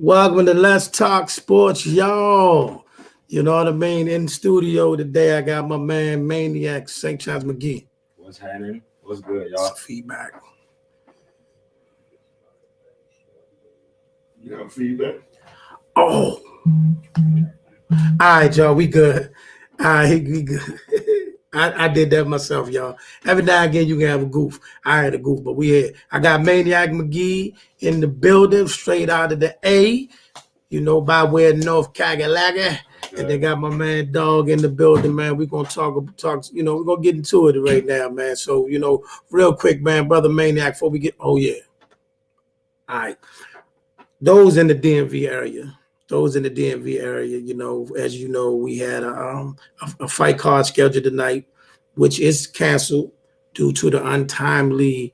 Welcome to Let's Talk Sports, y'all. You know what I mean? In studio today, I got my man Maniac, Sanchez Mcghee. What's happening? What's good, y'all? Feedback. You got feedback? Oh. All right, y'all. We good. All right, we good. I did that myself, y'all. Every now and again, you can have a goof. I had a goof, but we had. I got Maniac Mcghee in the building, straight out of the A, by way of North Carolina. And they got my man Dog in the building, man. We're going to talk, we're going to get into it right now, man. So, real quick, man, Brother Maniac, before we get, oh, yeah. All right. Those in the DMV area, as you know, we had a fight card scheduled tonight, which is canceled due to the untimely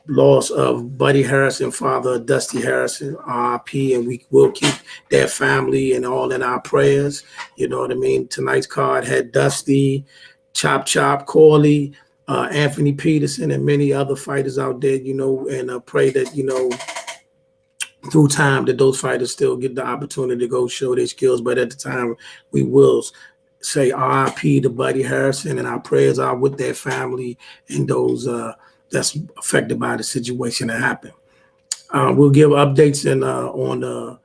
loss of Buddy Harrison, father of Dusty Harrison, RIP, and we will keep their family and all in our prayers. You know what I mean? Tonight's card had Dusty, Chop, Corley, Anthony Peterson, and many other fighters out there, and pray that, through time that those fighters still get the opportunity to go show their skills. But at the time, we will say RIP to Buddy Harrison, and our prayers are with their family and those that's affected by the situation that happened. We'll give updates on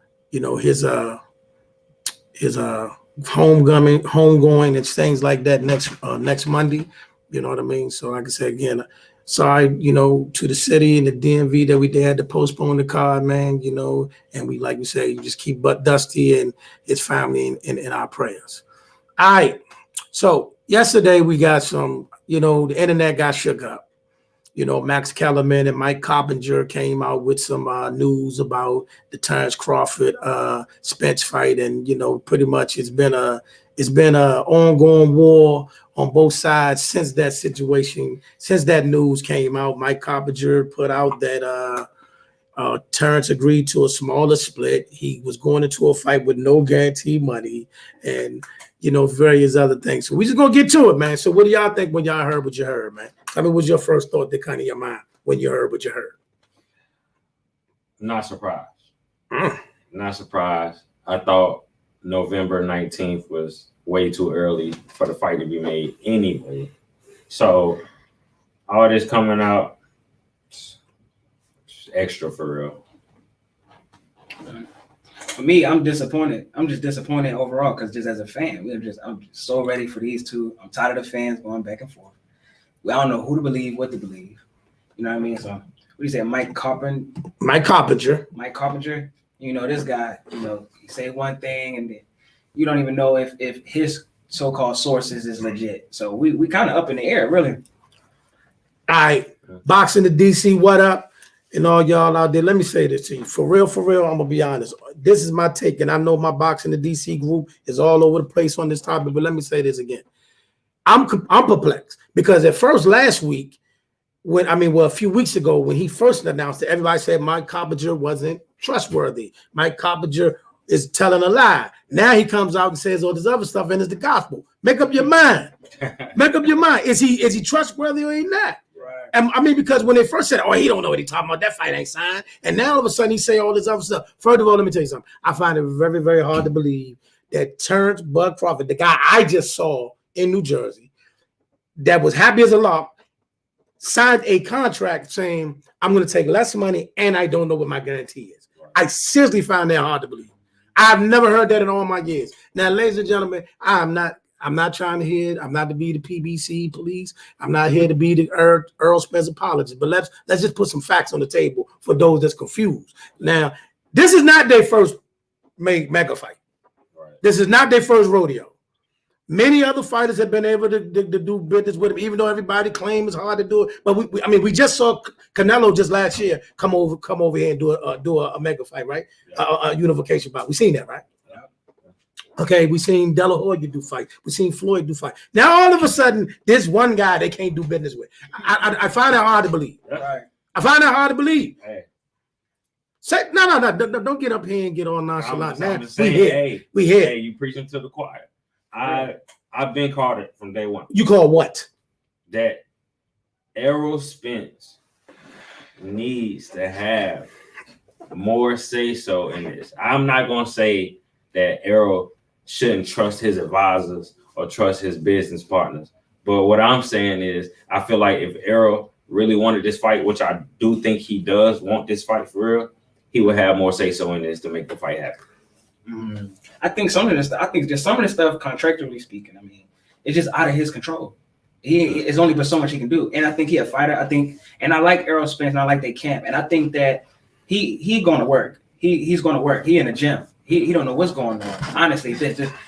his homegoing and things like that next Monday. You know what I mean? So like I said again, sorry, to the city and the DMV that they had to postpone the card, man, and we, like we say, just keep Dusty and his family in our prayers. All right. So yesterday we got some, the internet got shook up. Max Kellerman and Mike Coppinger came out with some news about the Terrence Crawford Spence fight, and pretty much it's been a ongoing war on both sides since that situation, since that news came out. Mike Coppinger put out that Terrence agreed to a smaller split. He was going into a fight with no guaranteed money, and various other things. So we just gonna get to it, man. So what do y'all think when y'all heard what you heard, man? I mean, what was your first thought that kind of your mind when you heard what you heard? Not surprised. Not surprised. I thought November 19th was way too early for the fight to be made anyway. So all this coming out, extra for real. For me, I'm disappointed. I'm just disappointed overall because just as a fan, I'm just so ready for these two. I'm tired of the fans going back and forth. I don't know who to believe, what to believe. You know what I mean? So what do you say, Mike Coppinger? Mike Coppinger. This guy, he say one thing and then you don't even know if his so-called sources is legit. So we kind of up in the air, really. All right. Boxing to DC, what up? And all y'all out there, let me say this to you. For real, I'm going to be honest. This is my take, and I know my Boxing to DC group is all over the place on this topic, but let me say this again. I'm perplexed because at first last week, a few weeks ago when he first announced it, everybody said Mike Coppinger wasn't trustworthy. Mike Coppinger is telling a lie. Now he comes out and says all this other stuff and it's the gospel. Make up your mind. Make up your mind. Is he trustworthy or he not? Right. And because when they first said, he don't know what he's talking about, that fight ain't signed. And now all of a sudden he say all this other stuff. First of all, let me tell you something. I find it very, very hard to believe that Terrence Bud Crawford, the guy I just saw in New Jersey, that was happy as a lark, signed a contract saying, I'm going to take less money and I don't know what my guarantee is. Right. I seriously find that hard to believe. I've never heard that in all my years. Now, ladies and gentlemen, I'm not trying to hear. I'm not to be the PBC police. I'm not here to be the Earl Spence apologist. But let's just put some facts on the table for those that's confused. Now, this is not their first mega fight. Right. This is not their first rodeo. Many other fighters have been able to do business with him, even though everybody claims it's hard to do it. But we just saw Canelo just last year come over here and do a mega fight, right? Yeah. A unification bout. We seen that, right? Yeah. Okay, we seen De La Hoya do fight. We seen Floyd do fight. Now all of a sudden, this one guy they can't do business with. I find that hard to believe. Right. I find that hard to believe. Hey. Say no, don't get up here and get all nonchalant. We here. Hey, you preaching to the choir. I've been called it from day one. You call what? That Errol Spence needs to have more say so in this. I'm not gonna say that Errol shouldn't trust his advisors or trust his business partners. But what I'm saying is, I feel like if Errol really wanted this fight, which I do think he does want this fight for real, he would have more say so in this to make the fight happen. I think some of this stuff, contractually speaking, I mean, it's just out of his control. It's only but so much he can do. And I think he a fighter. And I like Errol Spence, and I like their camp. And I think that he going to work. He's going to work. He in the gym. He don't know what's going on. Honestly,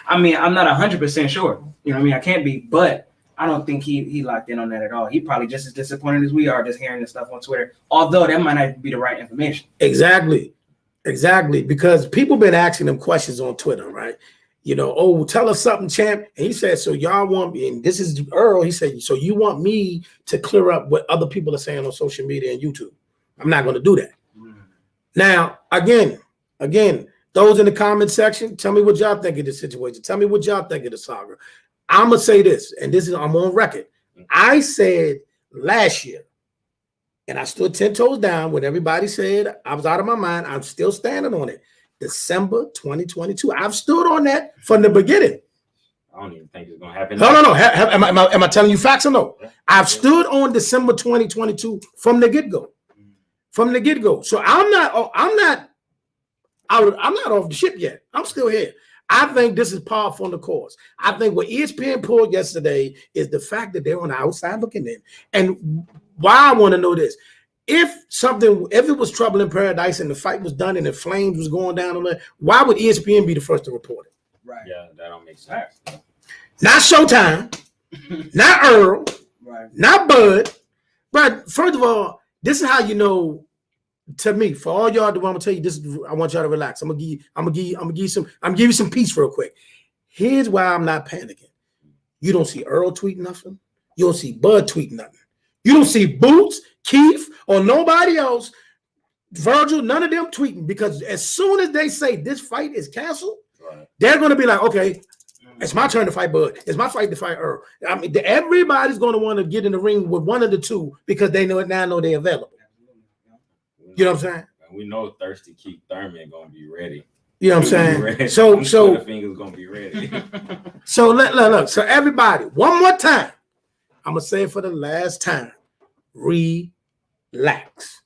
I'm not 100% sure. You know what I mean? I can't be, but I don't think he locked in on that at all. He probably just as disappointed as we are just hearing this stuff on Twitter, although that might not be the right information. Exactly. Because people been asking him questions on Twitter, right? You know, oh, tell us something, champ. And he said, so y'all want me, and this is Earl. He said, so you want me to clear up what other people are saying on social media and YouTube? I'm not going to do that. Now, again, those in the comment section, tell me what y'all think of this situation. Tell me what y'all think of the saga. I'm going to say this, and I'm on record. I said last year, and I stood 10 toes down when everybody said I was out of my mind. I'm still standing on it. December 2022. I've stood on that from the beginning. I don't even think it's going to happen. No. Am I telling you facts or no? I've stood on December 2022 from the get-go. So I'm not off the ship yet. I'm still here. I think this is par for the course. I think what ESPN pulled yesterday is the fact that they're on the outside looking in. And why I want to know this, if it was trouble in paradise and the fight was done and the flames was going down on there, why would ESPN be the first to report it? Right. Yeah, that don't make sense. Not Showtime, not Earl, right. Not Bud. But first of all, this is how you know. To me, for all y'all, I'm gonna tell you this. I want y'all to relax. I'm gonna give you some peace real quick. Here's why I'm not panicking. You don't see Earl tweet nothing. You don't see Bud tweet nothing. You don't see Boots, Keith, or nobody else, Virgil, none of them tweeting, because as soon as they say this fight is canceled, they're gonna be like, okay, it's my turn to fight Bud. It's my fight to fight Earl. I mean, everybody's gonna want to get in the ring with one of the two because they know they're available. You know what I'm saying? We know Thirsty Keith Thurman gonna be ready. You know what I'm saying? So the fingers gonna be ready. So look. So everybody, one more time. I'm gonna say it for the last time. Relax.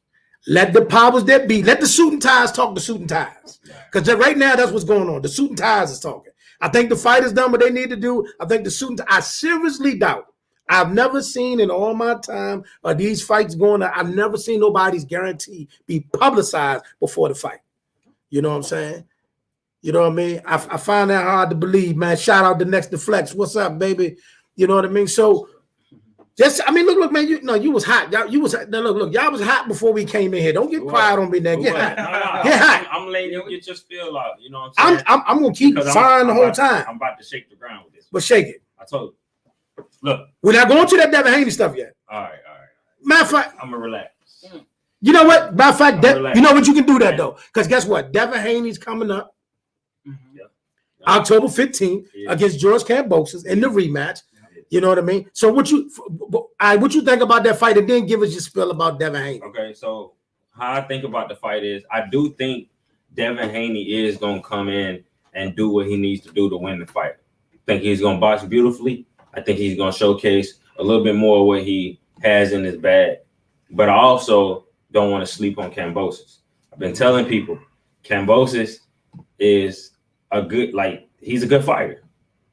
Let the powers that be. Let the suit and ties talk to suit and ties. Because right now that's what's going on. The suit and ties is talking. I think the fighters done what they need to do. I think the suit and ties. I seriously doubt. I've never seen in all my time of these fights going on, I've never seen nobody's guarantee be publicized before the fight. You know what I'm saying? You know what I mean? I find that hard to believe, man. Shout out to Next to Flex. What's up, baby? You know what I mean? So, look, man. You was hot. Y'all was hot before we came in here. Don't get quiet on me now. Get hot. Get hot. I'm letting you get your spill out. You know what I'm saying? I'm gonna keep firing the whole time. I'm about to shake the ground with this. But shake it. I told you. Look, we're not going to that Devin Haney stuff yet. All right. Matter of fact, I'm gonna relax. You know what? Matter of fact, you know what? You can do that though, because guess what? Devin Haney's coming up October 15th against George Kambosos in the rematch. You know what I mean? So what you think about that fight, and then give us your spill about Devin Haney. Okay, so how I think about the fight is, I do think Devin Haney is gonna come in and do what he needs to do to win the fight. I think he's gonna box beautifully. I think he's going to showcase a little bit more of what he has in his bag. But I also don't want to sleep on Kambosos. I've been telling people Kambosos is he's a good fighter.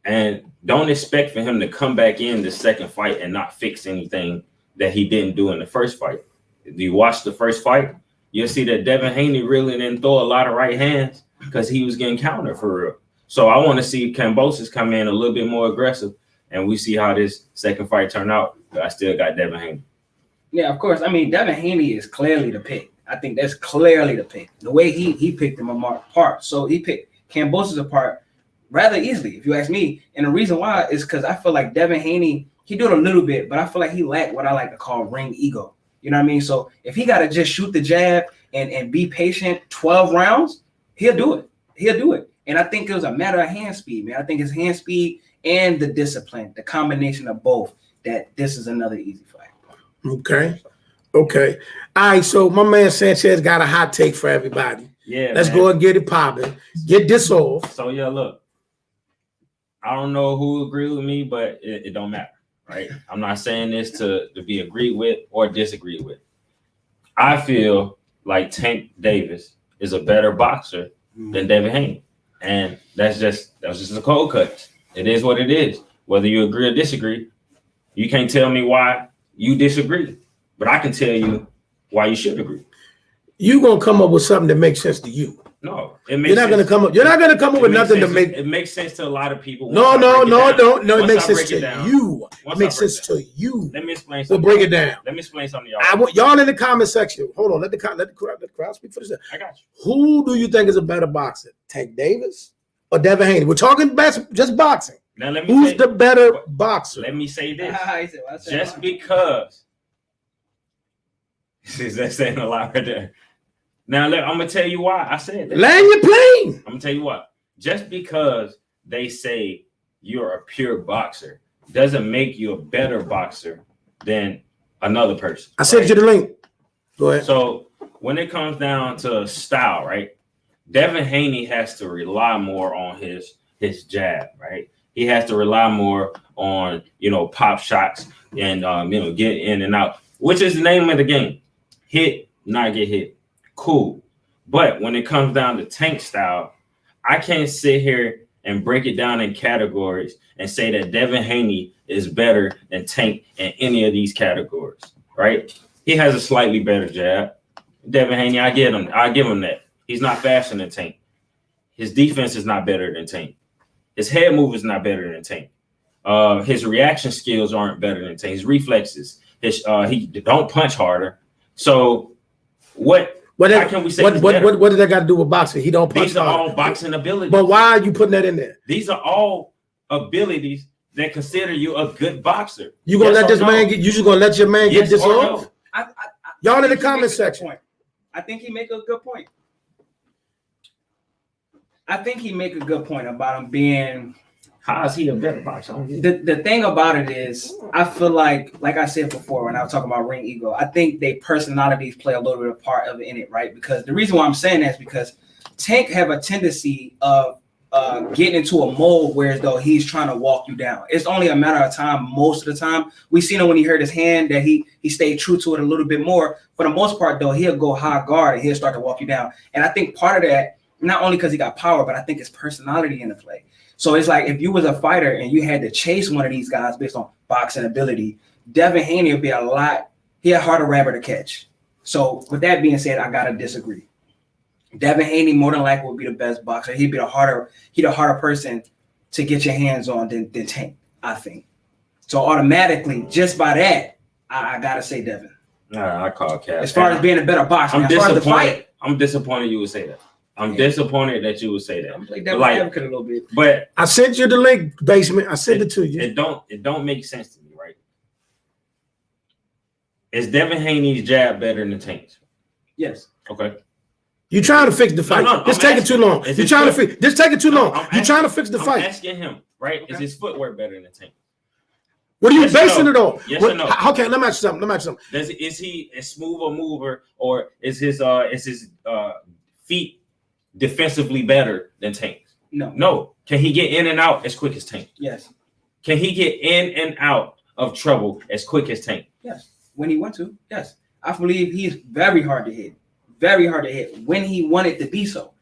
And don't expect for him to come back in the second fight and not fix anything that he didn't do in the first fight. If you watch the first fight, you'll see that Devin Haney really didn't throw a lot of right hands because he was getting countered for real. So I want to see Kambosos come in a little bit more aggressive. And we see how this second fight turned out. But I still got Devin Haney. Yeah, of course. I mean, Devin Haney is clearly the pick. I think that's clearly the pick. The way he picked him apart. So he picked Kambosos apart rather easily, if you ask me. And the reason why is because I feel like Devin Haney, he do it a little bit, but I feel like he lacked what I like to call ring ego. You know what I mean? So if he got to just shoot the jab and be patient 12 rounds, he'll do it. And I think it was a matter of hand speed, man. I think his hand speed and the discipline, the combination of both, that this is another easy fight. Okay. Okay. All right. So my man Sanchez got a hot take for everybody. Yeah. Let's go and get it popping. Get this off. So yeah, look. I don't know who agreed with me, but it don't matter, right? I'm not saying this to be agreed with or disagreed with. I feel like Tank Davis is a better boxer than Devin Haney. And that's just a cold cut. It is what it is. Whether you agree or disagree, you can't tell me why you disagree. But I can tell you why you should agree. You're gonna come up with something that makes sense to you. No, it makes You're not gonna come up. You're not gonna come up with nothing to make. It makes sense to a lot of people. No. It makes sense to you. It makes sense to you. Let me explain We'll something. break it down. Let me explain something to y'all. I want y'all in the comment section. Hold on. Let the crowd speak for themselves. I got you. Who do you think is a better boxer, Tank Davis or Devin Haney? We're talking just boxing. Now let me. Who's the better boxer? Let me say this. Just Just because. That's saying a lot right there. Now, look, I'm gonna tell you why I said that. Land your plane. I'm gonna tell you what. Just because they say you're a pure boxer doesn't make you a better boxer than another person. I sent you the link. Go ahead. So when it comes down to style, right? Devin Haney has to rely more on his jab, right? He has to rely more on pop shots and get in and out, which is the name of the game. Hit, not get hit. Cool. But when it comes down to Tank style, I can't sit here and break it down in categories and say that Devin Haney is better than Tank in any of these categories, right? He has a slightly better jab. Devin Haney, I give him that. He's not faster than Tank. His defense is not better than Tank. His head move is not better than Tank. His reaction skills aren't better than Tank. His reflexes, he don't punch harder. So how can we say what did that got to do with boxing? He don't punch. These are all boxing abilities. But why are you putting that in there? These are all abilities that consider you a good boxer. You gonna let this man get? You just gonna let your man get this off? No? Y'all in the comment section. I think he make a good point. I think he make a good point about him being. How is he a better boxer? The thing about it is, I feel like I said before when I was talking about ring ego, I think their personalities play a little bit of part of it in it, right? Because the reason why I'm saying that is because Tank have a tendency of getting into a mold where as though he's trying to walk you down. It's only a matter of time. Most of the time, we seen him when he hurt his hand that he stayed true to it a little bit more. For the most part, though, he'll go high guard and he'll start to walk you down. And I think part of that, not only because he got power, but I think his personality in the play. So it's like if you was a fighter and you had to chase one of these guys based on boxing ability, Devin Haney would be he a harder rapper to catch. So with that being said, I gotta disagree. Devin Haney more than likely would be the best boxer. He'd the harder person to get your hands on than Tank, I think. So automatically, just by that, I gotta say Devin. I call cap. As far as being a better boxer, I'm as far as the fight, I'm disappointed you would say that. I'm disappointed that you would say that. I'm like Devin advocate a little bit. But I sent you the link, basement. I sent it to you. It don't make sense to me, right? Is Devin Haney's jab better than Tank's? Yes. Okay. You trying to fix the fight? No, It's taking too long. You trying to fix? This taking too long. You trying to fix the fight? I'm asking him, right? Okay. Is his footwork better than Tank? What are you basing it on? Yes or no? Okay, let me ask you something. Is he a smoother mover, or is his feet defensively better than Tank's? No. Can he get in and out as quick as Tank? Yes. Can he get in and out of trouble as quick as Tank? Yes. When he wants to, yes. I believe he's very hard to hit. Very hard to hit when he wanted to be so.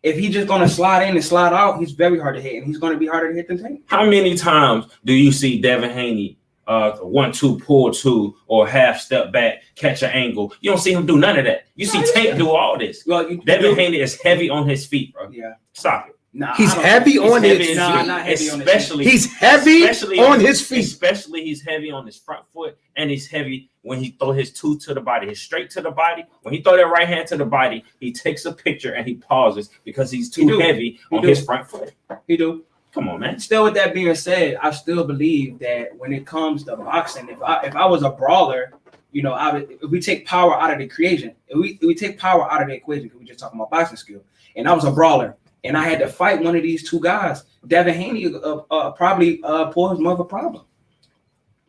If he's just gonna slide in and slide out, he's very hard to hit, and he's gonna be harder to hit than Tank. How many times do you see Devin Haney 1-2 pull 2 or half step back, catch an angle? You don't see him do none of that. You see Tank do all this. Well, Devin Haney is heavy on his feet, bro. Yeah. Stop it. Nah, he's heavy on his feet. Not heavy on his feet. He's heavy on his feet. Especially he's heavy on his front foot, and he's heavy when he throw his two to the body, his straight to the body. When he throw that right hand to the body, he takes a picture and he pauses because he's too heavy on his front foot. He do. Come on, man. Still, with that being said, I still believe that when it comes to boxing, if I was a brawler, if we take power out of the equation, if we take power out of the equation, because we're just talking about boxing skill, and I was a brawler, and I had to fight one of these two guys, Devin Haney probably pose more of a problem.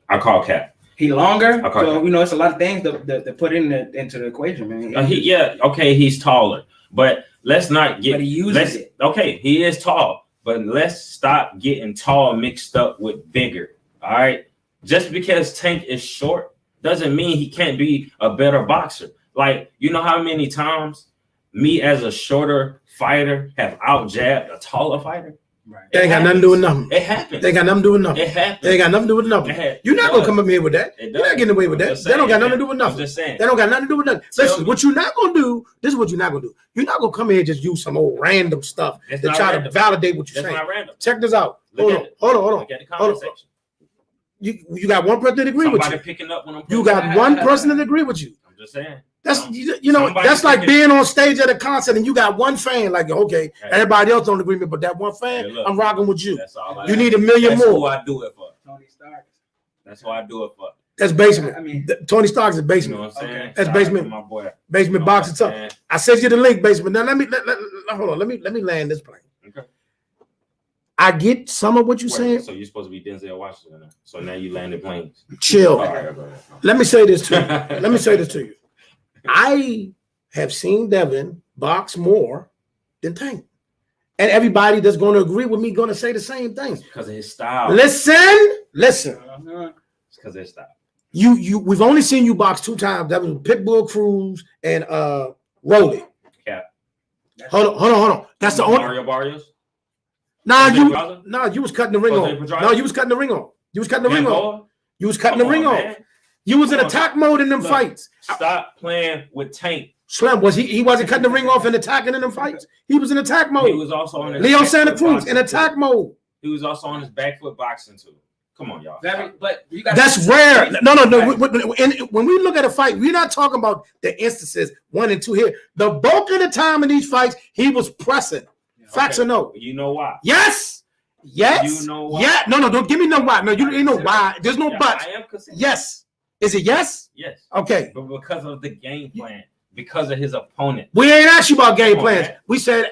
I call cap. He longer, Okay. so it's a lot of things to put into the equation, man. He's taller, but let's not get. But he uses it. Okay, he is tall, but let's stop getting tall mixed up with bigger. All right, just because Tank is short doesn't mean he can't be a better boxer. Like, you know how many times me as a shorter fighter have out jabbed a taller fighter? Right. They ain't got nothing to do with nothing. It happens. They ain't got nothing to do with nothing. It happens. They ain't got nothing to do with nothing. You're not gonna come up here with that. You're not getting away with that. They don't got nothing to do with nothing. I'm just saying. They don't got nothing to do with nothing. Listen, what you're not gonna do, this is what you're not gonna do. You're not gonna come here and just use some old random stuff to try to validate what you're saying. Not random. Check this out. Hold on. Look at the comment section. You got one person that agree with you. Picking up when I'm You got one person that agree with you. I'm just saying. That's that's like being on stage at a concert and you got one fan. Like, okay, everybody else don't agree with me, but that one fan, I'm rocking with you. That's all you need a million more. That's who I do it for. Tony Stark. That's who I do it for. That's basement. I mean, Tony Stark's is basement. You know what I'm saying? That's basement. My boy. Basement boxing stuff. I sent you the link, basement. Now hold on. Let me land this plane. Okay. I get some of what you're saying. So you're supposed to be Denzel Washington now. So now you landed planes. Chill. All right. Let me say this to you. I have seen Devin box more than Tank. And everybody that's going to agree with me going to say the same thing. It's because of his style. Listen. It's because of his style. We've only seen you box 2 times. That was Pitbull Cruz and Rolly. Yeah. Hold on. That's the only Mario Barrios? you was cutting the ring on. No, you was cutting the ring on. You was cutting the ring on. You was cutting the ring on. You was in attack mode in them fights. Stop playing with Tank. Slim, was he wasn't cutting the ring off and attacking in them fights? He was in attack mode. He was also on his Leo Santa Cruz in attack mode. He was also on his back foot boxing too. Come on, y'all. That's rare. No. When we look at a fight, we're not talking about the instances 1 and 2 here. The bulk of the time in these fights, he was pressing. Facts or no? You know why? Yes. You know why? Yeah. No. Don't give me no why. No, you ain't no why. There's no but. I am concerned. Yes. Is it yes? Yes. Okay. But because of the game plan, because of his opponent. We ain't asked you about game plans. We said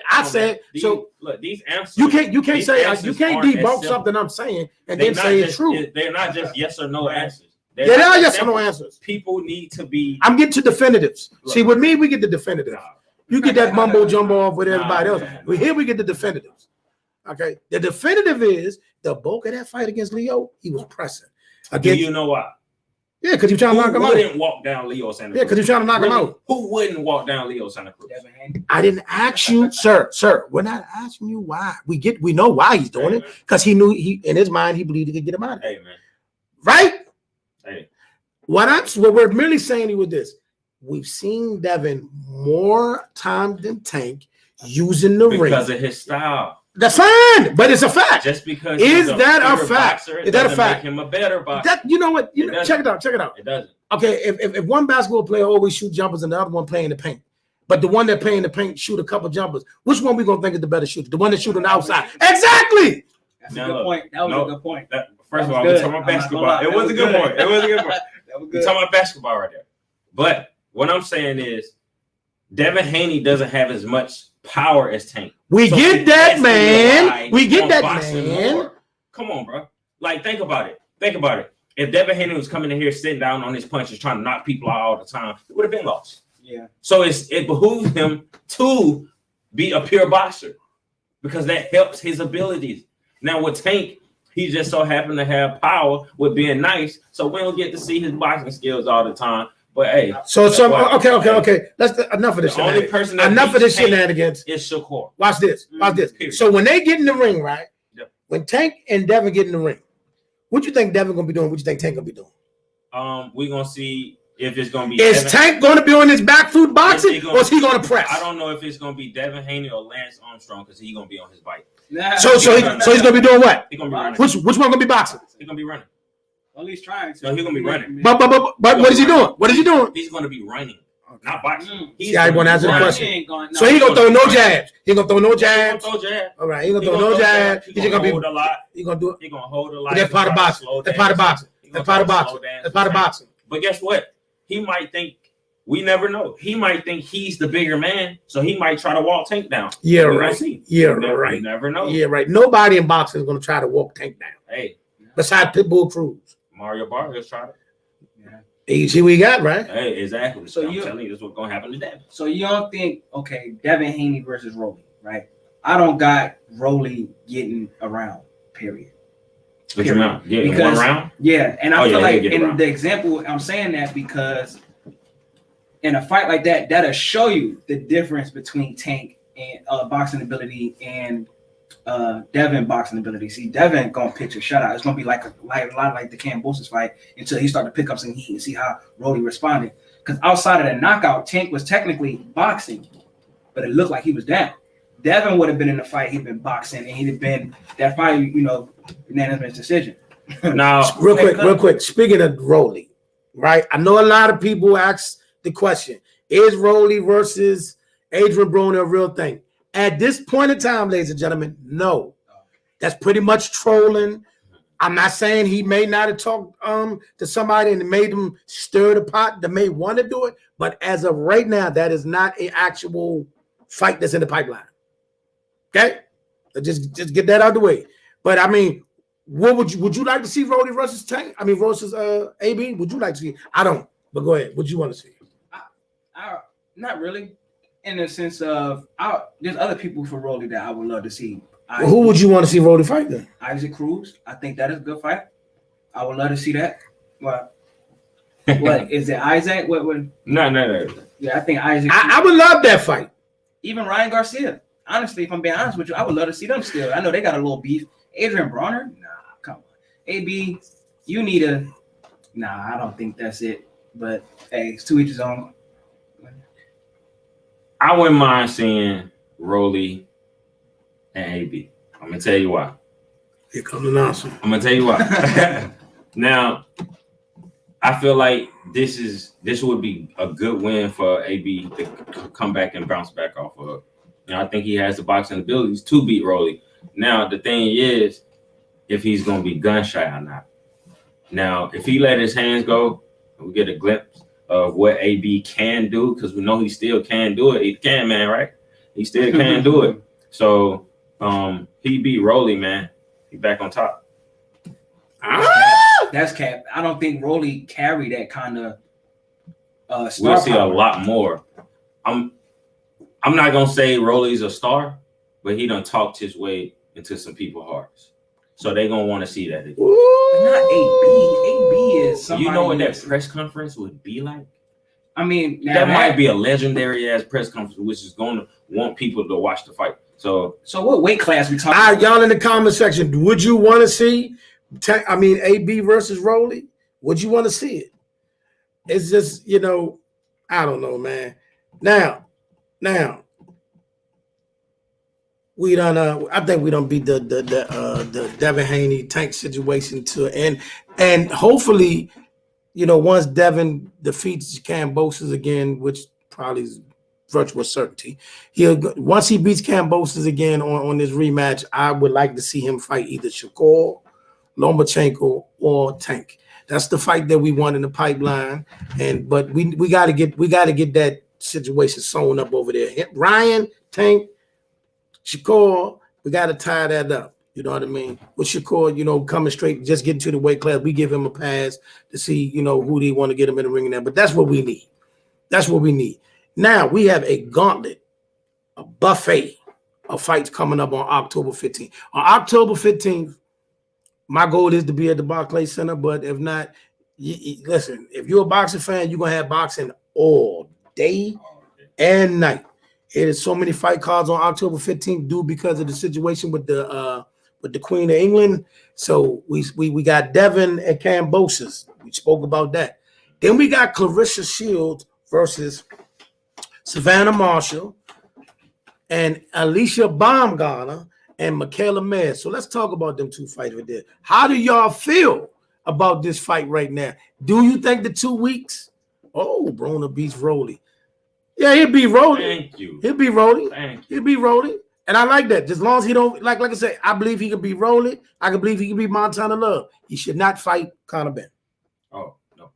Look, these answers. You can't debunk something I'm saying and then say it's true. They're not just yes or no answers. They are yes or no answers. People need to be. I'm getting to definitives. See, with me, we get the definitive. You get that mumbo jumbo off with everybody else. Here we get the definitives. Okay. The definitive is the bulk of that fight against Leo, he was pressing. Do you know why? Yeah, because you're trying to knock him out. Who wouldn't walk down Leo Santa Cruz? Yeah, because you're trying to knock him out. Who wouldn't walk down Leo Santa Cruz? I didn't ask you, sir. We're not asking you why. We know why he's doing it because he knew in his mind he believed he could get him out of it. Hey man, right? Hey, what we're merely saying with this, we've seen Devin more time than Tank using the ring because of his style. That's fine, but it's a fact. Just because is that a fact? Is that a fact? Make him a better boxer. You know what? Check it out. It doesn't. Okay, if one basketball player always shoot jumpers and the other one playing the paint, but the one that playing the paint shoot a couple jumpers, which one we gonna think is the better shooter? The one that shoot on the outside. Exactly. That's a good point. That was a good point. First of all, we're talking about basketball. It was a good point. We're talking about basketball right there. But what I'm saying is, Devin Haney doesn't have as much power as Tank. We get that, man. We get that, man. More. Come on, bro. Like, think about it. If Devin Haney was coming in here sitting down on his punches, trying to knock people out all the time, it would have been lost. Yeah. So it behooves him to be a pure boxer because that helps his abilities. Now with Tank, he just so happened to have power with being nice, so we don't get to see his boxing skills all the time. But hey, okay. Let's enough of this. The only person enough of this shenanigans is Shakur. Watch this. Period. So when they get in the ring, right? Yep. When Tank and Devin get in the ring, what you think Devin gonna be doing? What you think Tank gonna be doing? We're gonna see if it's gonna be. Is Tank gonna be on his back foot boxing, or is he gonna press? I don't know if it's gonna be Devin Haney or Lance Armstrong because he's gonna be on his bike. So he's gonna be doing what? He's gonna be running. Which one gonna be boxing? He's gonna be running. Well, he's trying to. No, he's gonna be running. But what is he doing? What is he doing? He's gonna be running, not boxing. I want to answer the question. So he gonna throw no jabs. He gonna throw no jabs. All right, he gonna throw no jabs. He's gonna hold a lot. He gonna do it. He gonna hold a lot. That's part of boxing. That's part of boxing. That's part of boxing. That's part of boxing. But guess what? He might think. We never know. He might think he's the bigger man, so he might try to walk Tank down. Yeah, right. Yeah, right. You never know. Yeah, right. Nobody in boxing is gonna try to walk Tank down. Hey, besides Pitbull Cruz. Mario Barrios tried it. See what we got, right? Hey, exactly. So So I'm you- telling you, this is what's gonna happen to Devin. So you don't think, okay, Devin Haney versus Rolly, right? I don't got Rolly getting around, period. What you mean? Getting Because- one round? Yeah, and I Oh, feel yeah, like he'll get in around. the example, I'm saying that because in a fight like that, that'll show you the difference between Tank and boxing ability and Devin boxing ability. See, Devin gonna pitch a shutout. It's gonna be like a lot like the Kambosos fight until he started to pick up some heat and see how Rolly responded. Because outside of the knockout, Tank was technically boxing, but it looked like he was down. Devin would have been in the fight. He'd been boxing, and he'd have been that fight. Unanimous decision. Now, Real quick. Speaking of Rolly, right? I know a lot of people ask the question: is Rolly versus Adrian Broner a real thing? At this point in time, ladies and gentlemen, no. That's pretty much trolling. I'm not saying he may not have talked to somebody and made them stir the pot that may want to do it, but as of right now, that is not an actual fight that's in the pipeline. Okay, just get that out of the way. But I mean, what would you like to see Rolly versus Tank? I mean versus AB? Would you like to see? I don't. But go ahead. What you want to see? I not really, in the sense of there's other people for Rolly that I would love to see. Who would you want to see Rolly fight then? Isaac Cruz. I think that is a good fight. I would love to see that. What is it? Isaac? What? no. Yeah, I think Isaac. I would love that fight. Even Ryan Garcia. Honestly, if I'm being honest with you, I would love to see them still. I know they got a little beef. Adrian Broner? Nah, come on. AB, you need a. Nah, I don't think that's it. But hey, it's to each his own. I wouldn't mind seeing Rolly and AB. I'm gonna tell you why. Here comes an answer. I'm gonna tell you why. Now, I feel like this would be a good win for AB to come back and bounce back off of. I think he has the boxing abilities to beat Rolly. Now, the thing is, if he's gonna be gun shy or not. Now, if he let his hands go, we get a glimpse of what AB can do, because we know he still can do it. He can, man, right? He still can do it. So he beat Rolly, man. He back on top. That's cap. I don't think Rolly carried that kind of We'll see a lot more. I'm not gonna say Rolly's a star, but he done talked his way into some people's hearts. So they gonna want to see that again. But not AB. AB is somebody. You know what that press conference would be like? I mean, That might be a legendary ass press conference, which is going to want people to watch the fight. So what weight class we talking All right, about? y'all in the comment section, would you want to see AB versus Rolly? Would you want to see it? It's just, I don't know, man. Now, we done. I think we done beat the Devin Haney Tank situation to and hopefully, once Devin defeats Kambosos again, which probably is virtual certainty, once he beats Kambosos again on this rematch, I would like to see him fight either Shakur, Lomachenko, or Tank. That's the fight that we want in the pipeline, but we got to get that situation sewn up over there. Ryan, Tank, Shakur, we got to tie that up. You know what I mean? With Shakur, coming straight, just getting to the weight class, we give him a pass to see, who they want to get him in the ring and that. But that's what we need. That's what we need. Now we have a gauntlet, a buffet of fights coming up on October 15th. On October 15th, my goal is to be at the Barclays Center, but if not, listen, if you're a boxing fan, you're going to have boxing all day and night. It is so many fight cards on October 15th due because of the situation with the Queen of England. So we got Devin and Kambosos. We spoke about that. Then we got Clarissa Shields versus Savannah Marshall and Alicia Baumgardner and Michaela Mayer. So let's talk about them two fights right there. How do y'all feel about this fight right now? Do you think the 2 weeks? Oh, Broner beats Rolly. Yeah, he'll be Rolly. thank you. He'll be Rolly. Thank you. He'll be Rolly. And I like that. Just as long as he don't, like I said, I believe he could be Rolly. I can believe he can be Montana Love. He should not fight Conor Ben. Oh, no.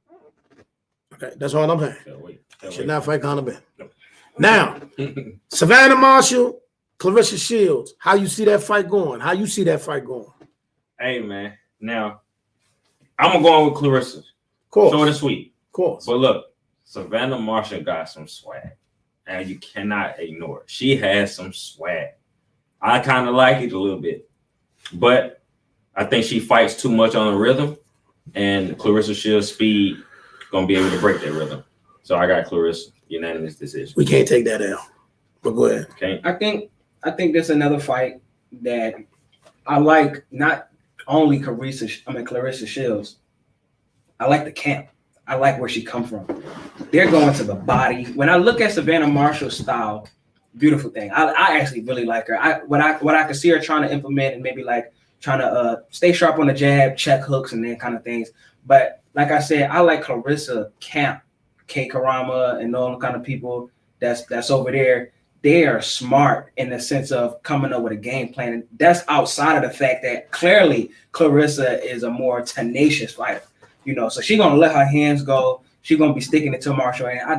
Okay, that's all I'm saying. Wait. Should not fight Conor Ben. No. Now, Savannah Marshall, Clarissa Shields. How you see that fight going? How you see that fight going? Hey, man. Now, I'm going to go on with Clarissa. Of course. Short and sweet. Of course. But look, Savannah Marshall got some swag, and you cannot ignore it. She has some swag. I kind of like it a little bit, but I think she fights too much on the rhythm, and Clarissa Shields' speed gonna be able to break that rhythm. So I got Clarissa, unanimous decision. We can't take that out. But go ahead. Okay. I think there's another fight that I like. Not only Clarissa Shields. I like the camp. I like where she come from. They're going to the body. When I look at Savannah Marshall's style, beautiful thing. I actually really like her. What I can see her trying to implement and maybe like trying to stay sharp on the jab, check hooks and that kind of things. But like I said, I like Clarissa Camp, K Karama, and all the kind of people that's over there. They are smart in the sense of coming up with a game plan. And that's outside of the fact that clearly Clarissa is a more tenacious fighter. You know, so she's gonna let her hands go. She's gonna be sticking it to Marshall, and I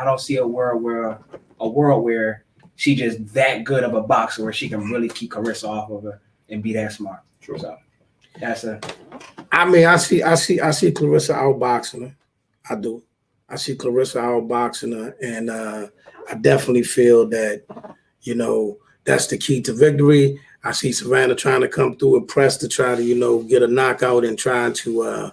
don't see a world where she just that good of a boxer where she can really keep Clarissa off of her and be that smart. True. So that's I see Clarissa outboxing her. I do. I see Clarissa outboxing her, and I definitely feel that, you know, that's the key to victory. I see Savannah trying to come through and press to try to, you know, get a knockout and trying to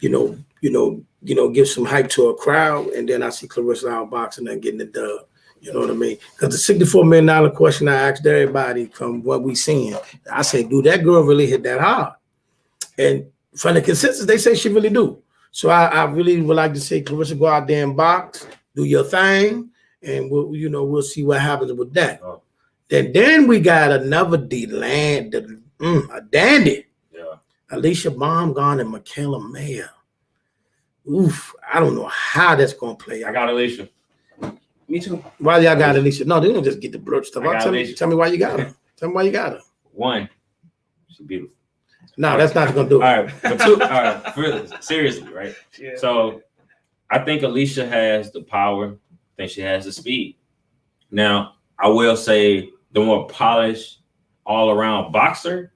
give some hype to a crowd, and then I see Clarissa outboxing and getting the dub. You know what I mean? Because the $64 million question I asked everybody from what we seeing, I say, do that girl really hit that hard? And from the consensus, they say she really do. So I really would like to say, Clarissa, go out there and box, do your thing, and we'll see what happens with that. Oh. Then we got another a dandy. Yeah. Alicia Baumgardner and Michaela Mayer. Oof, I don't know how that's gonna play. I got Alicia. me too. Why y'all got Alicia? No, they don't just get the blurred stuff out. Tell me why you got her. Tell me why you got her. One, she's beautiful. No, that's not gonna do it. All right, but two, all right, really, seriously, right? Yeah. So I think Alicia has the power. I think she has the speed. Now, I will say the more polished, all-around boxer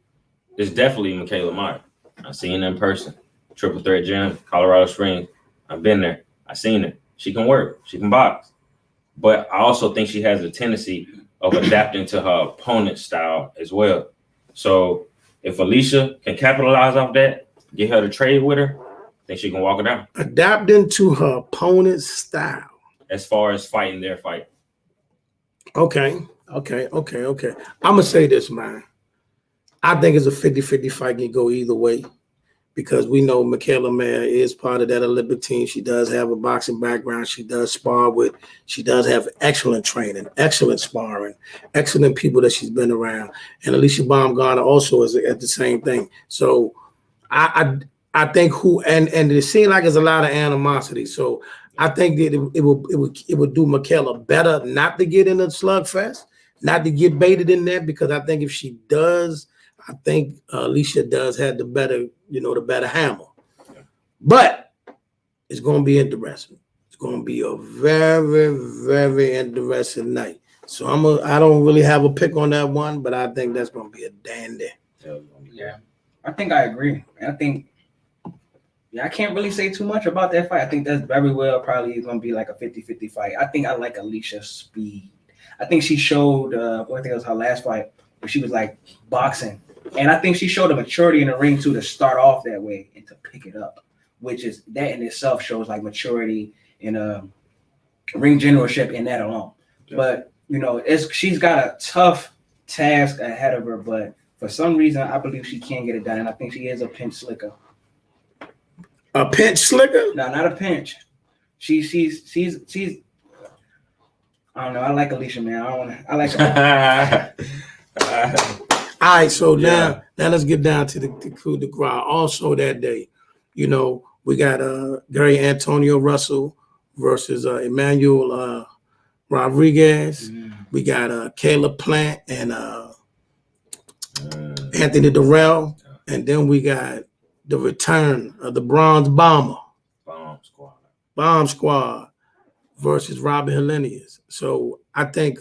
is definitely Michaela Meyer. I've seen her in person. Triple Threat Gym, Colorado Springs. I've been there. I've seen her. She can work. She can box. But I also think she has a tendency of adapting to her opponent's style as well. So if Alicia can capitalize off that, get her to trade with her, I think she can walk her down. Adapting to her opponent's style. As far as fighting their fight. Okay. I'm going to say this, man. I think it's a 50-50 fight, can go either way, because we know Michaela Mayer is part of that Olympic team. She does have a boxing background. She does spar with. She does have excellent training, excellent sparring, excellent people that she's been around. And Alicia Baumgardner also is at the same thing. So I think and it seems like there's a lot of animosity. So I think that it would do Michaela better not to get in a slugfest, not to get baited in there, because I think if she does, I think Alicia does have the better hammer. But it's going to be interesting. It's going to be a very, very interesting night. So I don't really have a pick on that one, but I think that's going to be a dandy. Yeah, I think I agree. I can't really say too much about that fight. I think that's very well probably going to be like a 50-50 fight. I think I like Alicia's speed. I think she showed, I think it was her last fight, where she was like boxing. And I think she showed a maturity in the ring too to start off that way and to pick it up, which is that in itself shows like maturity and ring generalship in that alone. Yeah. But she's got a tough task ahead of her, but for some reason I believe she can get it done, and I think she is a pinch slicker. A pinch slicker? No, not a pinch. She's I don't know. I like Alicia, man. I like her. All right, so now let's get down to the crowd. Also that day, we got Gary Antonio Russell versus Emmanuel Rodriguez. We got Helenius Plant and Anthony Dirrell. And then we got the return of the Bronze Bomber. Bomb Squad versus Robin Helenius. So I think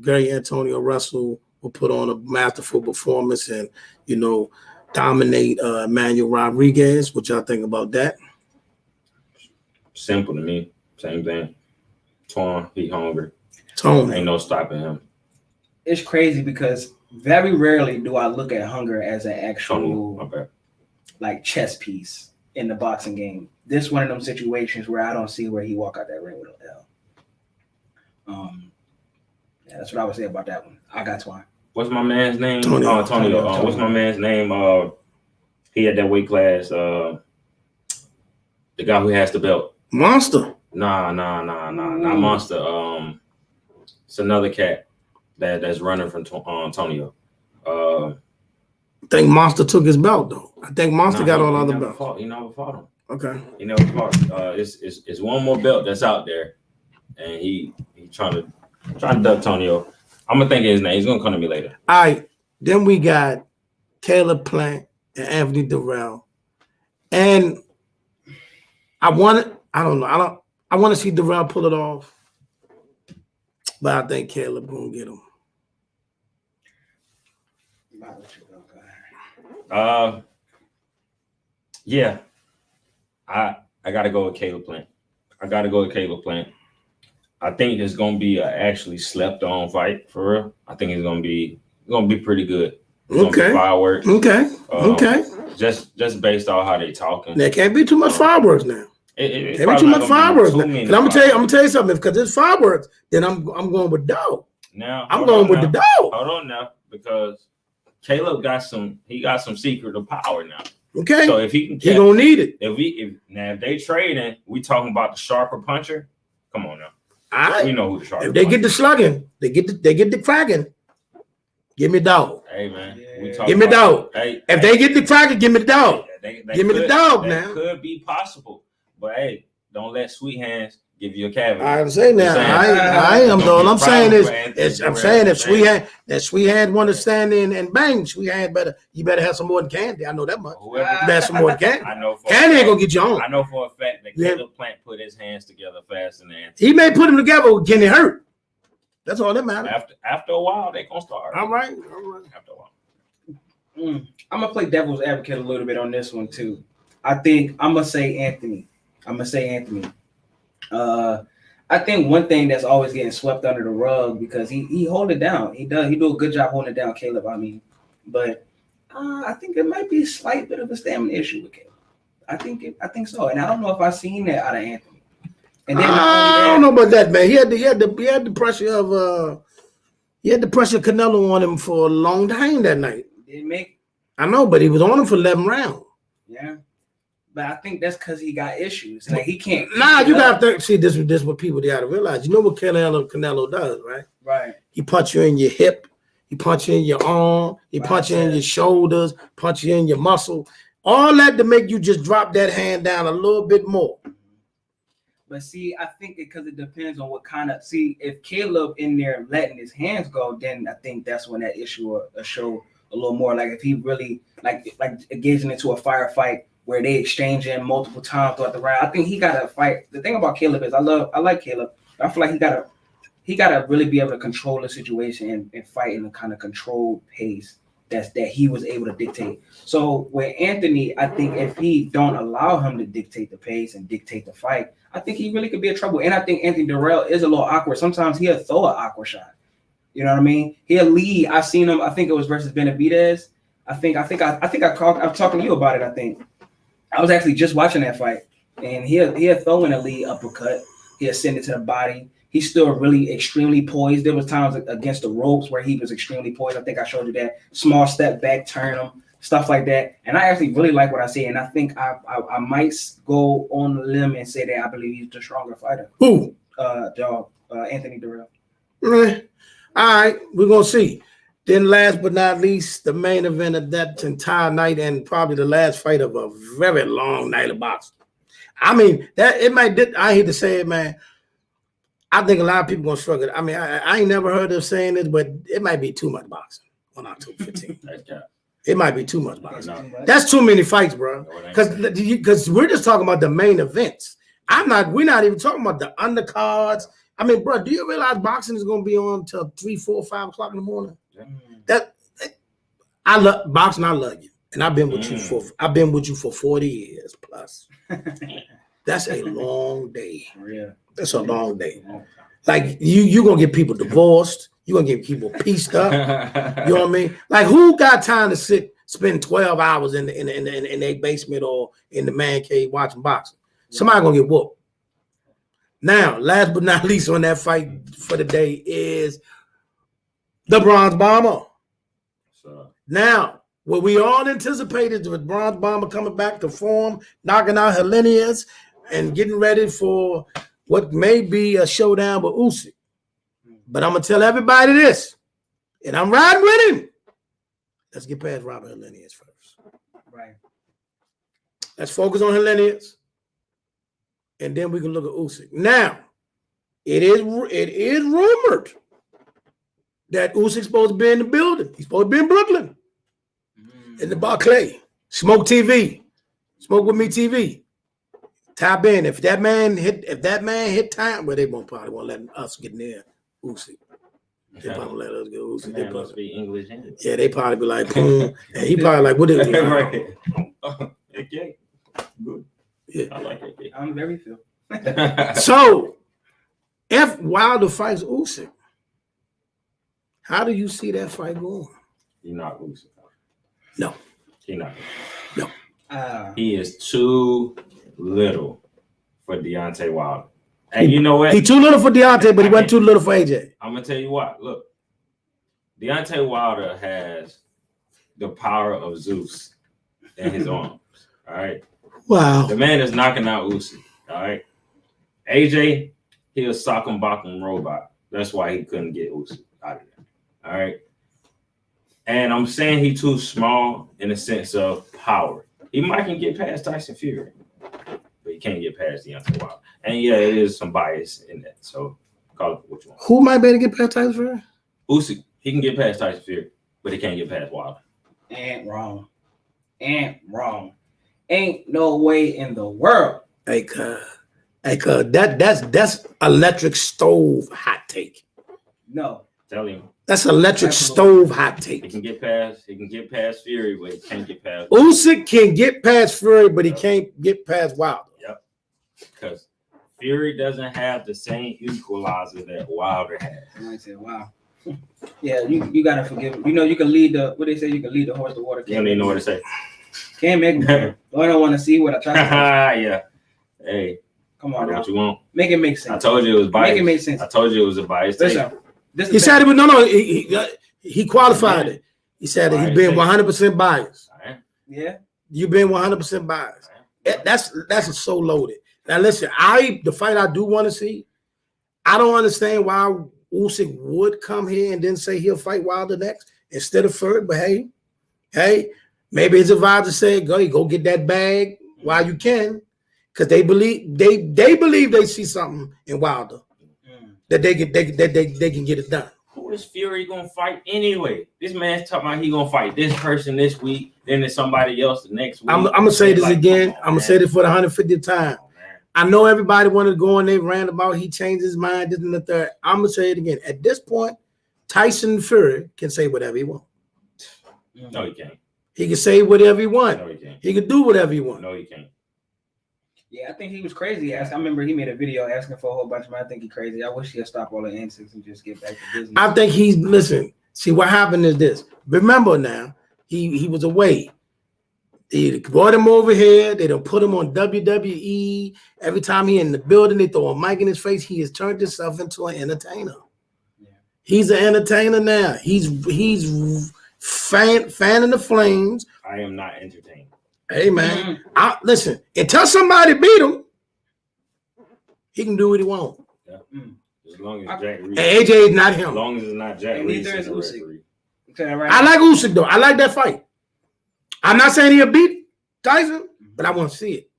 Gary Antonio Russell will put on a masterful performance and, dominate Emmanuel Rodriguez. What y'all think about that? simple to me. Same thing. Torn, he hungry. Tony. Ain't no stopping him. It's crazy because very rarely do I look at hunger as an actual Okay. like chess piece in the boxing game. This one of them situations where I don't see where he walk out that ring with an L. Yeah, that's what I would say about that one. I got Twine. What's my man's name? Tonio. Tonio. What's my man's name? He had that weight class. The guy who has the belt. Monster. Nah, not Monster. It's another cat that's running from Tonio. I think Monster took his belt though. I think Monster got all other belts. He never fought him. Okay. He never fought. It's one more belt that's out there, and he trying to duck Tonio. I'm gonna think of his name. He's gonna come to me later. All right. Then we got Caleb Plant and Anthony Dirrell, and I want to see Dirrell pull it off, but I think Caleb gonna get him. Yeah, I gotta go with Caleb Plant. I think it's gonna be a actually slept on fight for real. I think it's gonna be pretty good. Okay. Fireworks. Okay. Okay. Just based on how they talking. There can't be too much fireworks now. It Can't be too much fireworks. Now. I'm And I'm gonna tell you something. Because it's fireworks, then I'm going with dog. Now I'm going with the dog. Hold on now, because Caleb got some secret of power now. Okay. So if he can, he gonna need it. If they trading, we talking about the sharper puncher. Come on now. All right. We know who the sharper. If they get the slugging, they get the cracking. Give me dog. Hey man, give me dog. Hey, if they get the cracking, give me the dog. Give me the dog that now. Could be possible, but hey, don't let sweet hands give you a cavity. I'm saying that. I am though. I'm saying is, I'm saying if sweet hand want to stand in and bang, sweet hand you better have some more than Candy. I know that much. You better have some more than Candy. I know. Candy ain't gonna get you on. I know for a fact that Caleb Plant put his hands together faster than Anthony. He may put them together with getting hurt. That's all that matters. After a while, they gonna start. All right. After a while. I'm gonna play devil's advocate a little bit on this one too. I think I'm gonna say Anthony. I think one thing that's always getting swept under the rug because he hold it down. He do a good job holding it down, Caleb. I mean, but I think it might be a slight bit of a stamina issue with Caleb. I think so, and I don't know if I've seen that out of Anthony. And then I don't know about that, man. He had the pressure of Canelo on him for a long time that night. I know, but he was on him for 11 rounds. Yeah. But I think that's because he got issues. Like he can't. Nah, you got to see this. This what people got to realize. You know what Canelo does, right? Right. He punch you in your hip. He punch you in your arm. He punch you in your shoulders. Punch you in your muscle. All that to make you just drop that hand down a little bit more. But see, I think because it depends on what kind of. See, if Caleb in there letting his hands go, then I think that's when that issue will show a little more. Like if he really like engaging into a firefight where they exchanging multiple times throughout the round. I think he got to fight. The thing about Caleb is I like Caleb. I feel like he gotta really be able to control the situation and fight in a kind of controlled pace that he was able to dictate. So with Anthony, I think if he don't allow him to dictate the pace and dictate the fight, I think he really could be in trouble. And I think Anthony Dirrell is a little awkward. Sometimes he'll throw an awkward shot. You know what I mean? He'll lead. I seen him. I think it was versus Benavidez. I'm talking to you about it. I think I was actually just watching that fight, and he'll throw in a lead uppercut. He'll send it to the body. He's still really extremely poised. There was times against the ropes where he was extremely poised. I think I showed you that. Small step back, turn him, stuff like that. And I actually really like what I see. And I think I might go on a limb and say that I believe he's the stronger fighter. Who? Anthony Dirrell. All right, we're going to see. Then last but not least, the main event of that entire night and probably the last fight of a very long night of boxing. I mean, I hate to say it, man. I think a lot of people gonna struggle. I mean, I ain't never heard of saying this, but it might be too much boxing on October 15th. It might be too much boxing. That's too many fights, bro. Because we're just talking about the main events. We're not even talking about the undercards. I mean, bro, do you realize boxing is gonna be on till 3, 4, 5 o'clock in the morning? Yeah. I love boxing. I love you, and I've been with you for 40 years plus. That's a long day. Yeah. That's a long day. Like you gonna get people divorced. You gonna get people pieced up. You know what I mean? Like who got time to spend 12 hours in their basement or in the man cave watching boxing? Somebody gonna get whooped. Now, last but not least on that fight for the day is the Bronze Bomber. Now, what we all anticipated was Bronze Bomber coming back to form, knocking out Helenius and getting ready for what may be a showdown with Usyk. But I'm going to tell everybody this, and I'm riding with him. Let's get past Robert Helenius first. Right. Let's focus on Helenius, and then we can look at Usyk. Now, it is rumored that Usyk's supposed to be in the building. He's supposed to be in Brooklyn, in the Barclay. Smoke TV. Smoke with me TV. Tap in. If that man hit time, well, they probably won't let us get near Usyk. They probably let us go Usyk. They must be English. Yeah, they probably be like, boom. And he probably like, what is it? Right. Okay. Good. Yeah. I like it. I'm very Phil. So, if Wilder fights Usyk, how do you see that fight going? He not Usyk. No. He not. No. He is too little for Deontay Wilder. And you know what? He too little for Deontay, but he wasn't too little for AJ. I'm gonna tell you what. Look, Deontay Wilder has the power of Zeus in his arms. All right. Wow. The man is knocking out Usyk. All right. AJ, he a sock and bottom robot. That's why he couldn't get Usyk out of there. All right. And I'm saying he too small in the sense of power. He might can get past Tyson Fury, but he can't get past Deontay Wilder. And yeah, it is some bias in that. So call it what you want. Who might be able to get past Tyson Fury? Usyk, he can get past Tyson Fury, but he can't get past Wilder. Ain't wrong. Ain't no way in the world. Hey, that's electric stove hot take. No. Tell him. That's electric stove hot take. He can get past Fury, but he can't get past Usyk can get past Fury, but he can't get past Wilder. Yep. Because Fury doesn't have the same equalizer that Wilder has. I might say, wow. Yeah, you gotta forgive him. You know, you can lead the you can lead the horse to water. You don't even know what to say. Can't make me. I don't want to see what I try to yeah. Hey. Come on, what you want. Make it make sense. I told you it was biased. Make it make sense. I told you it was a bias. Listen, he said it, but no, he qualified it. He said that he's been 100% biased. Right. Yeah. You've been 100% biased. Right. That's so loaded. Now listen, the fight I do want to see, I don't understand why Usyk would come here and then say he'll fight Wilder next instead of Fury. But hey, maybe his advisor said, go get that bag while you can, because they believe they see something in Wilder that they can get it done. Who is Fury gonna fight anyway? This man's talking about he gonna fight this person this week, then there's somebody else the next week. I'm gonna say this again. I'm gonna say this for the 150th time. I know everybody wanted to go and they ran about he changed his mind, this and the third. I'm gonna say it again. At this point, Tyson Fury can say whatever he wants. No, he can't. He can say whatever he wants. No, he can't. He can do whatever he wants. No, he can't. Yeah, I think he was crazy. I remember he made a video asking for a whole bunch of money. I think he's crazy. I wish he'd stop all the antics and just get back to business. I think listen, see what happened is this. Remember now, he was away. They brought him over here. They done put him on WWE. Every time he in the building, they throw a mic in his face. He has turned himself into an entertainer. Yeah. He's an entertainer now. He's fanning the flames. I am not entertained. Hey man, listen. Until somebody beat him, he can do what he wants. Yeah. As long as Jack Reed. And AJ is not him. As long as it's not Jack Reed. Neither is Usyk. I like Usyk though. I like that fight. I'm not saying he'll beat Tyson, but I want to see it.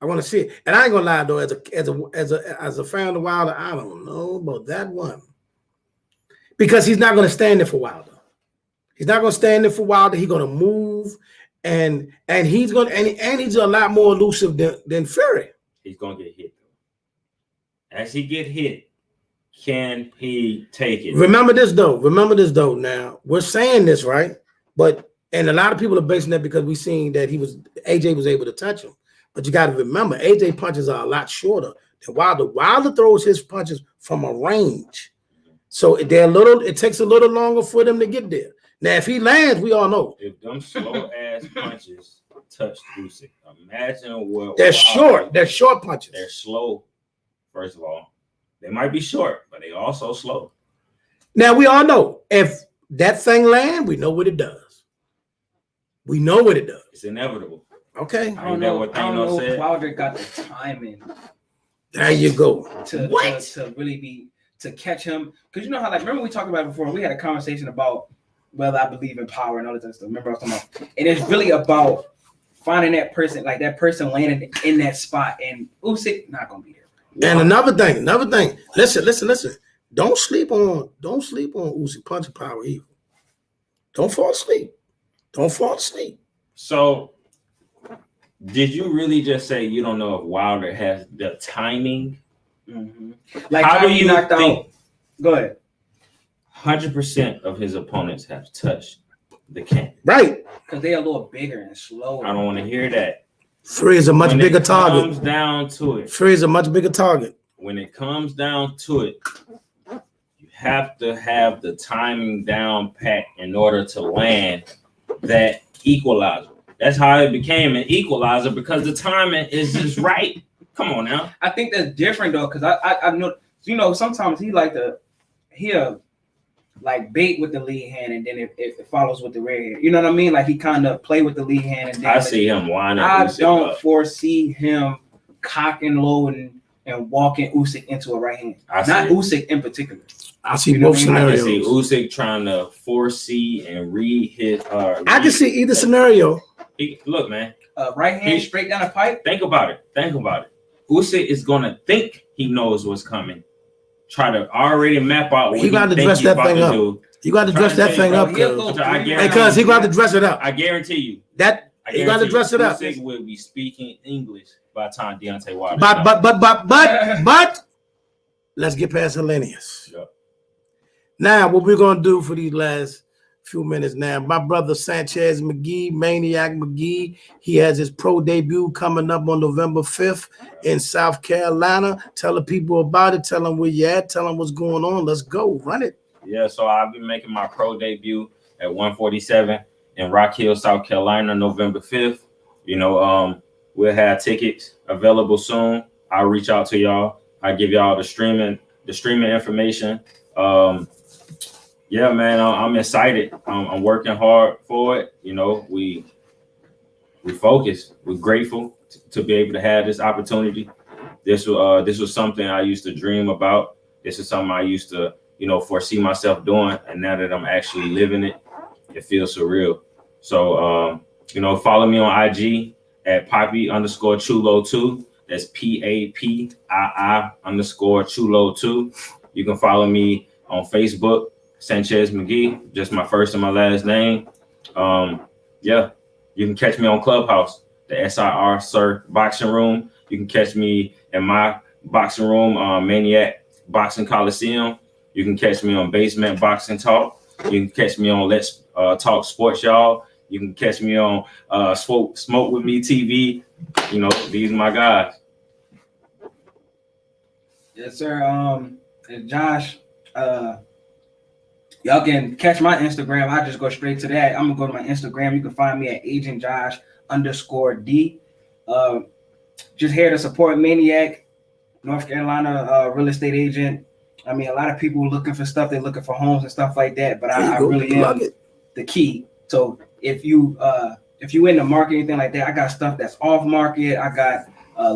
I want to see it. And I ain't gonna lie though, as a fan of Wilder, I don't know about that one. Because he's not gonna stand there for Wilder. He's not gonna stand there for Wilder. He's gonna move. And he's gonna and he's a lot more elusive than Fury. He's gonna get hit. As he get hit, can he take it? Remember this though. Now we're saying this right, and a lot of people are basing that because we seen that AJ was able to touch him. But you got to remember, AJ punches are a lot shorter than Wilder. Wilder throws his punches from a range. So it takes a little longer for them to get there. Now, if he lands, we all know. If them slow ass punches touch Usyk, imagine what They're short. They're short punches. They're slow. First of all, they might be short, but they also slow. Now we all know if that thing lands, we know what it does. We know what it does. It's inevitable. Okay. I don't know if Wilder got the timing. There you go. To really be to catch him, because you know how, like, remember we talked about it before. We had a conversation about whether I believe in power and all that stuff. Remember I was talking about, and it's really about finding that person, like that person landing in that spot, and Usyk not gonna be there. And another thing. Listen. Don't sleep on Usyk punching power either. Don't fall asleep. So, did you really just say you don't know if Wilder has the timing? Mm-hmm. Like how you knocked out? Go ahead. 100% of his opponents have touched the can. Right. Because they're a little bigger and slower. I don't want to hear that. Fury is a much bigger target. When it comes down to it. Fury is a much bigger target. When it comes down to it, you have to have the timing down pat in order to land that equalizer. That's how it became an equalizer, because the timing is just right. Come on now. I think that's different though, because I know, you know, sometimes he'll like bait with the lead hand, and then it follows with the rear hand. You know what I mean? Like he kind of play with the lead hand, and then I see him whining. I don't foresee him cocking low and walking Usyk into a right hand. Not Usyk in particular. I see both scenarios. I see Usyk trying to foresee and read his. I can see either scenario. Look, man. Right hand straight down the pipe. Think about it. Usyk is gonna think he knows what's coming. Try to already map out what he got to dress that thing up. You got to dress that thing up, because he got to dress it up. I guarantee you that he got to dress it up. Usyk will be speaking English by the time Deontay Wilder. But let's get past Helenius. Yep. Now, what we're gonna do for these last few minutes now, my brother Sanchez Mcghee, Maniac Mcghee, he has his pro debut coming up on November 5th in South Carolina. Tell the people about it. Tell them where you're at. Tell them what's going on. Let's go. Run it. Yeah, so I'll be making my pro debut at 147 in Rock Hill, South Carolina, November 5th. You know, we'll have tickets available soon. I'll reach out to y'all. I'll give y'all the streaming information. Yeah, man, I'm excited. I'm working hard for it. You know, we focus. We're grateful to be able to have this opportunity. This was something I used to dream about. This is something I used to, you know, foresee myself doing. And now that I'm actually living it, it feels surreal. So, you know, follow me on IG at Poppy_Chulo2. That's PAPII_Chulo2. You can follow me on Facebook, Sanchez Mcghee, just my first and my last name. Yeah, you can catch me on Clubhouse, the SIR Sir Boxing Room. You can catch me in my boxing room, Maniac Boxing Coliseum. You can catch me on Basement Boxing Talk. You can catch me on Let's Talk Sports, y'all. You can catch me on Smoke With Me TV. You know, these are my guys. Yes, sir. And Josh, y'all can catch my Instagram. I just go straight to that. I'm gonna go to my Instagram. You can find me at AgentJosh_D. Just here to support Maniac, North Carolina real estate agent. I mean, a lot of people looking for stuff. They're looking for homes and stuff like that. But I really am the key. So if you in the market, anything like that, I got stuff that's off market. I got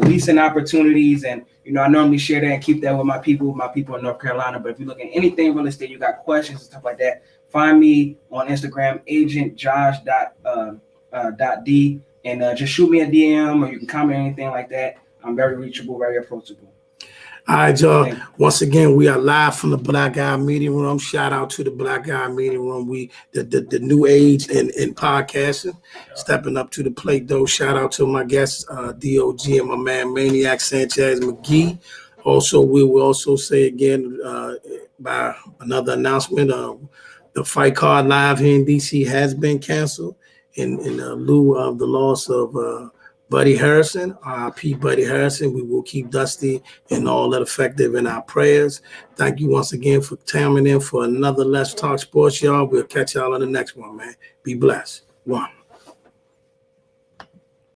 leasing opportunities, and you know, I normally share that and keep that with my people in North Carolina. But if you're looking at anything real estate, you got questions and stuff like that, find me on Instagram, agentjosh.d, and just shoot me a DM, or you can comment anything like that. I'm very reachable, very approachable. All right, y'all. Once again, we are live from the Black Eye Meeting Room. Shout out to the Black Eye Meeting Room. We the new age in podcasting, stepping up to the plate, though. Shout out to my guests, DOG, and my man Maniac Sanchez Mcghee. Also, we will also say again by another announcement, the fight card live here in DC has been canceled in lieu of the loss of Buddy Harrison, RIP Buddy Harrison. We will keep Dusty and all that effective in our prayers. Thank you once again for coming in for another Let's Talk Sports, y'all. We'll catch y'all on the next one, man. Be blessed. One.